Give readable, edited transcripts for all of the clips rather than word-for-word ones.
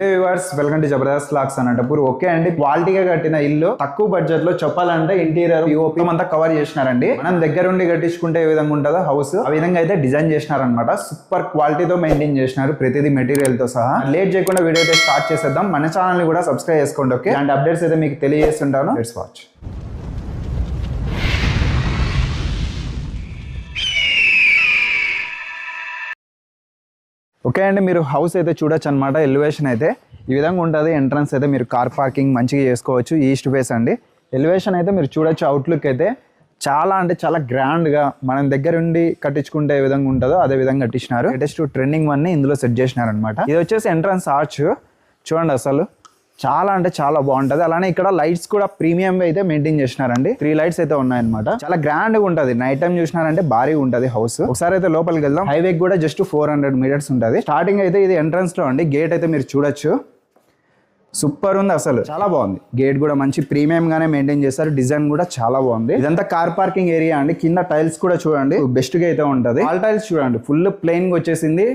Viewers welcome to Jabardasth vlogs Anantapur. Okay అండి, క్వాలిటీగా కట్టిన ఇల్లు తక్కువ బడ్జెట్ లో చెప్పాలంటే ఇంటీరియర్ పిఓపి అంతా కవర్ చేసినారండి. మనం దగ్గరుండి కట్టించుకుంటే ఏ విధంగా ఉంటుందో హౌస్ ఆ విధంగా అయితే డిజైన్ చేసినారనమాట. సూపర్ క్వాలిటీతో మెయింటైన్ చేసినారు ప్రతిదీ మెటీరియల్ తో సహా. లేట్ చేయకుండా వీడియో అయితే స్టార్ట్ చేసేద్దాం. మన ఛానల్ ని కూడా సబ్స్క్రైబ్ చేసుకోండి. ఓకే, అండ్ అప్డేట్స్ అయితే మీకు తెలియజేస్తుంటాను. Let's watch. ఓకే అండి, మీరు హౌస్ అయితే చూడొచ్చు అనమాట. ఎలివేషన్ అయితే ఈ విధంగా ఉంటుంది. ఎంట్రన్స్ అయితే మీరు కార్ పార్కింగ్ మంచిగా చేసుకోవచ్చు. ఈస్ట్ ఫేస్ అండి. ఎలివేషన్ అయితే మీరు చూడొచ్చు. అవుట్లుక్ అయితే చాలా అంటే చాలా గ్రాండ్గా మనం దగ్గర ఉండి కట్టించుకుంటే ఏ విధంగా ఉంటుందో అదే విధంగా కట్టించినారు. లేటెస్ట్ ట్రెండింగ్ వన్ ఇందులో సెట్ చేసినారు అనమాట. ఇది వచ్చేసి ఎంట్రన్స్ ఆర్చ్ చూడండి, అసలు చాలా అంటే చాలా బాగుంటది. అలానే ఇక్కడ లైట్స్ కూడా ప్రీమియం అయితే మెయింటైన్ చేసినారండి. 3 లైట్స్ అయితే ఉన్నాయన్నమాట. చాలా గ్రాండ్ గా ఉంటది. నైట్ టైం చూసినారంటే భారీగా ఉంటది హౌస్. ఒకసారి అయితే లోపలికి వెళ్దాం. హైవే కూడా జస్ట్ 400 మీటర్స్ ఉంటది. స్టార్టింగ్ అయితే ఇది ఎంట్రన్స్ లో అండి. గేట్ అయితే మీరు చూడొచ్చు, సూపర్ ఉంది, అసలు చాలా బాగుంది. గేట్ కూడా మంచి ప్రీమియం గానే మెయింటైన్ చేస్తారు. డిజైన్ కూడా చాలా బాగుంది. ఇదంతా కార్ పార్కింగ్ ఏరియా అండి. కింద టైల్స్ కూడా చూడండి బెస్ట్ గా అయితే ఉంటది. ఆల్ టైల్స్ చూడండి ఫుల్ ప్లెయిన్ గా వచ్చేసింది.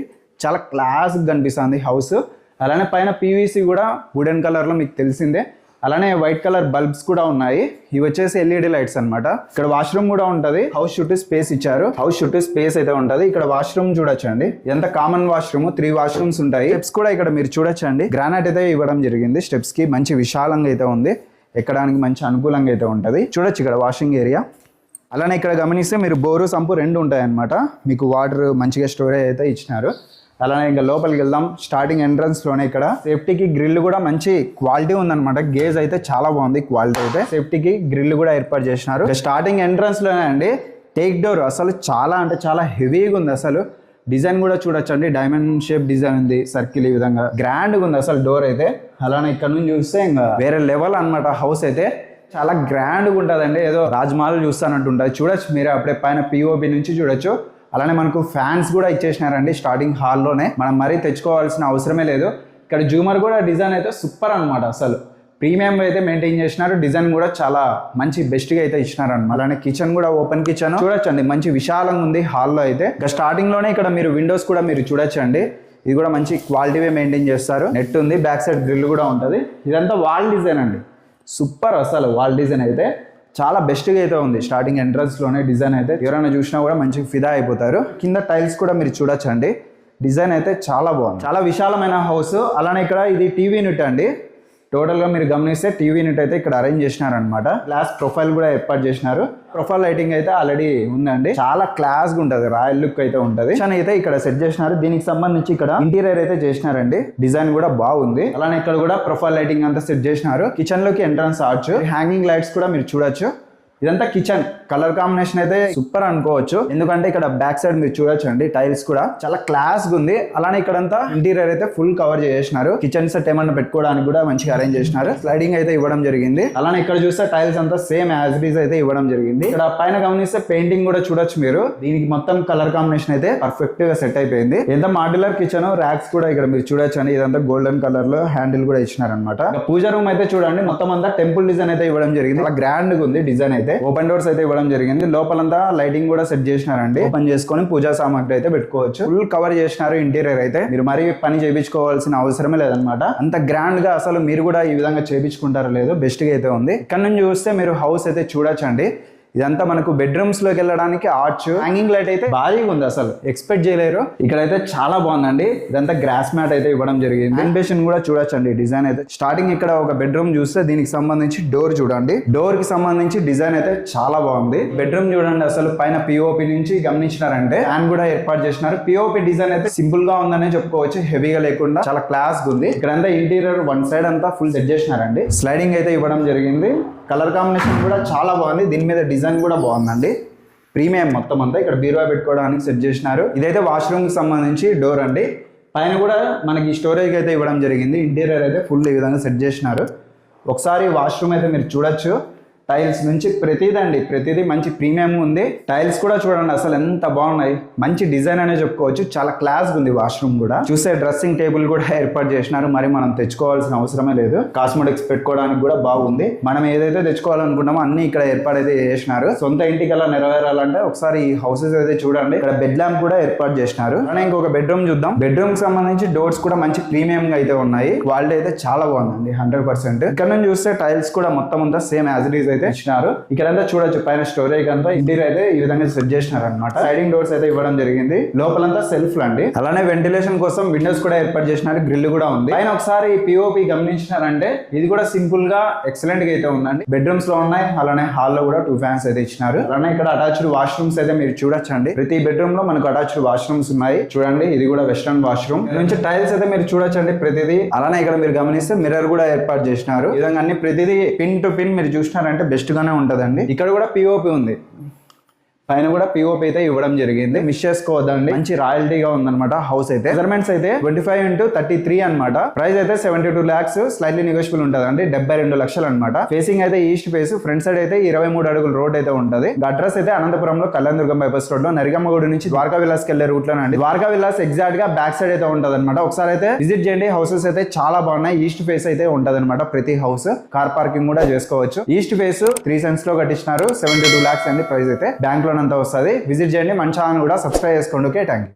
చాలా క్లాస్ కనిపిస్తుంది హౌస్. అలానే పైన పీవీసీ కూడా వుడెన్ కలర్ లో మీకు తెలిసిందే. అలానే వైట్ కలర్ బల్బ్స్ కూడా ఉన్నాయి. ఇవి వచ్చేసి ఎల్ఈడి లైట్స్ అన్నమాట. ఇక్కడ వాష్రూమ్ కూడా ఉంటది. హౌస్ చుట్టూ స్పేస్ ఇచ్చారు. హౌస్ చుట్టూ స్పేస్ అయితే ఉంటది. ఇక్కడ వాష్రూమ్ చూడొచ్చండి. ఎంత కామన్ వాష్రూమ్, 3 వాష్రూమ్స్ ఉంటాయి. స్టెప్స్ కూడా ఇక్కడ మీరు చూడొచ్చండి. గ్రానైట్ అయితే ఇవ్వడం జరిగింది. స్టెప్స్ కి మంచి విశాలంగా అయితే ఉంది. ఎక్కడానికి మంచి అనుకూలంగా అయితే ఉంటది. చూడొచ్చు ఇక్కడ వాషింగ్ ఏరియా. అలానే ఇక్కడ గమనిస్తే మీరు బోరు సంపు 2 ఉంటాయి అన్నమాట. మీకు వాటర్ మంచిగా స్టోరేజ్ అయితే ఇచ్చినారు. అలానే ఇంకా లోపలికి వెళ్దాం. స్టార్టింగ్ ఎంట్రన్స్ లోనే ఇక్కడ సేఫ్టీకి గ్రిల్ కూడా మంచి క్వాలిటీ ఉందన్నమాట. గేజ్ అయితే చాలా బాగుంది క్వాలిటీ అయితే. సేఫ్టీకి గ్రిల్ కూడా ఏర్పాటు చేసినారు. స్టార్టింగ్ ఎంట్రన్స్ లోనే అండి టేక్ డోర్ అసలు చాలా అంటే చాలా హెవీగా ఉంది. అసలు డిజైన్ కూడా చూడొచ్చండి. డైమండ్ షేప్ డిజైన్ ఉంది, సర్కిల్ ఈ విధంగా గ్రాండ్ గా ఉంది అసలు డోర్ అయితే. అలానే ఇక్కడ నుంచి చూస్తే ఇంకా వేరే లెవెల్ అన్నమాట. హౌస్ అయితే చాలా గ్రాండ్ గా ఉంటుందండి. ఏదో రాజ్మహల్ చూస్తానంటు ఉంటుంది. చూడొచ్చు మీరే అప్పుడే పైన పిఓపి నుంచి చూడొచ్చు. అలానే మనకు ఫ్యాన్స్ కూడా ఇచ్చేసినారండి స్టార్టింగ్ హాల్లోనే. మనం మరీ తెచ్చుకోవాల్సిన అవసరమే లేదు. ఇక్కడ జూమర్ కూడా డిజైన్ అయితే సూపర్ అనమాట. అసలు ప్రీమియం అయితే మెయింటైన్ చేసినారు. డిజైన్ కూడా చాలా మంచి బెస్ట్ గా అయితే ఇచ్చినారు అనమాట. అలానే కిచెన్ కూడా ఓపెన్ కిచెన్ చూడొచ్చండి. మంచి విశాలంగా ఉంది హాల్లో అయితే. ఇంకా స్టార్టింగ్ లోనే ఇక్కడ మీరు విండోస్ కూడా మీరు చూడొచ్చండి. ఇది కూడా మంచి క్వాలిటీవే మెయింటైన్ చేస్తారు. నెట్ ఉంది, బ్యాక్ సైడ్ గ్రిల్ కూడా ఉంటుంది. ఇదంతా వాల్ డిజైన్ అండి. సూపర్ అసలు వాల్ డిజైన్ అయితే చాలా బెస్ట్గా అయితే ఉంది. స్టార్టింగ్ ఎంట్రన్స్ లోనే డిజైన్ అయితే ఎవరైనా చూసినా కూడా మంచిగా ఫిదా అయిపోతారు. కింద టైల్స్ కూడా మీరు చూడొచ్చండి. డిజైన్ అయితే చాలా బాగుంది. చాలా విశాలమైన హౌస్. అలానే ఇక్కడ ఇది టీవీ యూనిట్ అండి. టోటల్ గా మీరు గమనిస్తే టీవీ యూనిట్ అయితే ఇక్కడ అరేంజ్ చేసినారనమాట. గ్లాస్ ప్రొఫైల్ కూడా ఏర్పాటు చేసినారు. ప్రొఫైల్ లైటింగ్ అయితే ఆల్రెడీ ఉందండి. చాలా క్లాస్ గా ఉంటది. రాయల్ లుక్ అయితే ఉంటది. అయితే ఇక్కడ సెట్ చేసినారు. దీనికి సంబంధించి ఇక్కడ ఇంటీరియర్ అయితే చేసినారండి. డిజైన్ కూడా బాగుంది. అలానే ఇక్కడ కూడా ప్రొఫైల్ లైటింగ్ అంతా సెట్ చేసినారు. కిచెన్ లోకి ఎంట్రన్స్ ఆర్చ్, హ్యాంగింగ్ లైట్స్ కూడా మీరు చూడొచ్చు. ఇదంతా కిచెన్. కలర్ కాంబినేషన్ అయితే సూపర్ అనుకోవచ్చు. ఎందుకంటే ఇక్కడ బ్యాక్ సైడ్ మీరు చూడొచ్చు అండి. టైల్స్ కూడా చాలా క్లాస్ గా ఉంది. అలానే ఇక్కడంతా ఇంటీరియర్ అయితే ఫుల్ కవర్ చేసినారు. కిచెన్ సెట్ ఏమన్నా పెట్టుకోవడానికి కూడా మంచిగా అరేంజ్ చేసినారు. స్లైడింగ్ అయితే ఇవ్వడం జరిగింది. అలానే ఇక్కడ చూస్తే టైల్స్ అంతా సేమ్ యాజ్ ఇట్ ఈజ్ అయితే ఇవ్వడం జరిగింది. ఇక్కడ పైన గమనిస్తే పెయింటింగ్ కూడా చూడొచ్చు మీరు. దీనికి మొత్తం కలర్ కాంబినేషన్ అయితే పర్ఫెక్ట్ గా సెట్ అయిపోయింది. ఎంత మాడ్యులర్ కిచెన్. ర్యాక్స్ కూడా ఇక్కడ మీరు చూడొచ్చు అండి. ఇదంతా గోల్డెన్ కలర్ లో హ్యాండిల్ కూడా ఇచ్చినారనమాట. పూజ రూమ్ అయితే చూడండి. మొత్తం అంతా టెంపుల్ డిజైన్ అయితే ఇవ్వడం జరిగింది. చాలా గ్రాండ్ గా ఉంది డిజైన్ అయితే. ఓపెన్ డోర్స్ అయితే ఇవ్వడం జరిగింది. లోపలంతా లైటింగ్ కూడా సెట్ చేసినారండి. ఓపెన్ చేసుకొని పూజా సామాగ్రి అయితే పెట్టుకోవచ్చు. ఫుల్ కవర్ చేసినారు ఇంటీరియర్ అయితే. మీరు మరీ పని చేయించుకోవాల్సిన అవసరమే లేదనమాట. అంత గ్రాండ్ గా అసలు మీరు కూడా ఈ విధంగా చేయించుకుంటారో లేదో బెస్ట్ గా అయితే ఉంది. ఇక్కడ నుంచి చూస్తే మీరు హౌస్ అయితే చూడొచ్చండి. ఇదంతా మనకు బెడ్రూమ్స్ లోకి వెళ్ళడానికి ఆర్చ్, హ్యాంగింగ్ లైట్ అయితే భారీగా ఉంది. అసలు ఎక్స్పెక్ట్ చేయలేరు. ఇక్కడైతే చాలా బాగుందండి. ఇదంతా గ్రాస్ మ్యాట్ అయితే ఇవ్వడం జరిగింది. వెంటిలేషన్ కూడా చూడొచ్చండి. డిజైన్ అయితే స్టార్టింగ్ ఇక్కడ ఒక బెడ్రూమ్ చూస్తే దీనికి సంబంధించి డోర్ చూడండి. డోర్ కి సంబంధించి డిజైన్ అయితే చాలా బాగుంది. బెడ్రూమ్ చూడండి. అసలు పైన పిఓపి నుంచి గమనించినారంటే ఫ్యాన్ కూడా ఏర్పాటు చేసినారు. పిఓపి డిజైన్ అయితే సింపుల్ గా ఉందనే చెప్పుకోవచ్చు. హెవీగా లేకుండా చాలా క్లాస్ గా ఉంది. ఇక్కడంతా ఇంటీరియర్ వన్ సైడ్ అంతా ఫుల్ సెట్ చేసినారండి. స్లైడింగ్ అయితే ఇవ్వడం జరిగింది. కలర్ కాంబినేషన్ కూడా చాలా బాగుంది. దీని మీద డిజైన్ కూడా బాగుందండి. ప్రీమియం మొత్తం అంతా. ఇక్కడ బీరువా పెట్టుకోవడానికి సెట్ చేసినారు. ఇదైతే వాష్రూమ్ కి సంబంధించి డోర్ అండి. పైన కూడా మనకి స్టోరేజ్ అయితే ఇవ్వడం జరిగింది. ఇంటీరియర్ అయితే ఫుల్ ఈ విధంగా సెట్ చేసినారు. ఒకసారి వాష్రూమ్ అయితే మీరు చూడొచ్చు. టైల్స్ నుంచి ప్రతిదీ మంచి ప్రీమియం ఉంది. టైల్స్ కూడా చూడండి అసలు ఎంత బాగున్నాయి, మంచి డిజైన్ అనే చెప్పుకోవచ్చు. చాలా క్లాస్ ఉంది వాష్రూమ్ కూడా. చూసే డ్రెస్సింగ్ టేబుల్ కూడా ఏర్పాటు చేసినారు, మరి మనం తెచ్చుకోవాల్సిన అవసరమే లేదు. కాస్మెటిక్స్ పెట్టుకోవడానికి కూడా బాగుంది. మనం ఏదైతే తెచ్చుకోవాలనుకున్నామో అన్ని ఇక్కడ ఏర్పాటైతే చేసినారు. సొంత ఇంటికి అలా నెరవేరాలంటే ఒకసారి ఈ హౌసెస్ అయితే చూడండి. ఇక్కడ బెడ్ ల్యాంప్ కూడా ఏర్పాటు చేసినారు. ఇంకొక బెడ్రూమ్ చూద్దాం. బెడ్రూమ్ కి సంబంధించి డోర్స్ కూడా మంచి ప్రీమియం గా అయితే ఉన్నాయి. క్వాలిటీ అయితే చాలా బాగుందండి 100%. ఇక్కడ నుంచి చూస్తే టైల్స్ కూడా మొత్తం అంతా సేమ్ యాజ్ ఇట్ ఈస్ అయితే ఇచ్చినారు. ఇక్కడంతా చూడొచ్చు పైన స్టోరేజ్ అంతా ఇంటీరియర్ అయితే ఈ విధంగా సెట్ చేసినారు అనమాట. సైడింగ్ డోర్స్ అయితే ఇవ్వడం జరిగింది. లోపలంతా సెల్ఫ్ అండి. అలానే వెంటిలేషన్ కోసం విండోస్ కూడా ఏర్పాటు చేసినారు. గ్రిల్ కూడా ఉంది. పైన ఒకసారి పిఓపి గమనించినారంటే ఇది కూడా సింపుల్ గా ఎక్సలెంట్ గా అయితే ఉందండి. బెడ్రూమ్స్ లో ఉన్నాయి, అలానే హాల్ లో కూడా 2 ఫ్యాన్స్ అయితే ఇచ్చినారు. అలానే ఇక్కడ అటాచ్డ్ వాష్రూమ్స్ అయితే మీరు చూడొచ్చండి. ప్రతి బెడ్రూమ్ లో మనకు అటాచ్డ్ వాష్రూమ్స్ ఉన్నాయి. చూడండి ఇది కూడా వెస్టర్న్ వాష్రూమ్. నుంచి టైల్స్ అయితే మీరు చూడొచ్చండి ప్రతిదీ. అలానే ఇక్కడ మీరు గమనిస్తే మిర్రర్ కూడా ఏర్పాటు చేసినారు. ఈ విధంగా అన్ని ప్రతిదీ పిన్ టు పిన్ మీరు చూసినారంటే బెస్ట్ గానే ఉంటదండి. ఇక్కడ కూడా పిఓపి ఉంది. పైన కూడా పిఓపి అయితే ఇవ్వడం జరిగింది. మిస్ చేసుకోవద్దండి. మంచి రాయల్టీగా ఉందన్నమాట హౌస్ అయితే. మెజర్మెంట్స్ అయితే 25x33 అనమాట. ప్రైస్ అయితే 72 lakhs. స్లైట్లీ నెగోషియబుల్ ఉంటుంది అండి. 72 లక్షలు అనమాట. ఫేసింగ్ అయితే ఈస్ట్ ఫేస్. ఫ్రంట్ సైడ్ అయితే 23 అడుగుల రోడ్ అయితే ఉంటది. అడ్రస్ అయితే అనంతపురంలో కళ్యాణదుర్గం బైపాస్ రోడ్ లో నరిగమ్మగూడి నుంచి ద్వారకా విలాస్ కెళ్లే రూట్ లో అండి. ద్వారకా విలాస్ ఎగ్జాక్ట్ గా బ్యాక్ సైడ్ అయితే ఉంటది అనమాట. ఒకసారి అయితే విజిట్ చేయండి. హౌసెస్ అయితే చాలా బాగున్నాయి. ఈస్ట్ ఫేస్ అయితే ఉంటది అనమాట. ప్రతి హౌస్ కార్ పార్కింగ్ కూడా చేసుకోవచ్చు. ఈస్ట్ ఫేస్ 3 cents లో కట్టించినారు. 72 lakhs అండి ప్రైస్ అయితే. బ్యాంక్ లో అంతా వస్తుంది. విజిట్ చేయండి. మన ఛానల్ కూడా సబ్స్క్రైబ్ చేసుకోండి. Okay, thank you.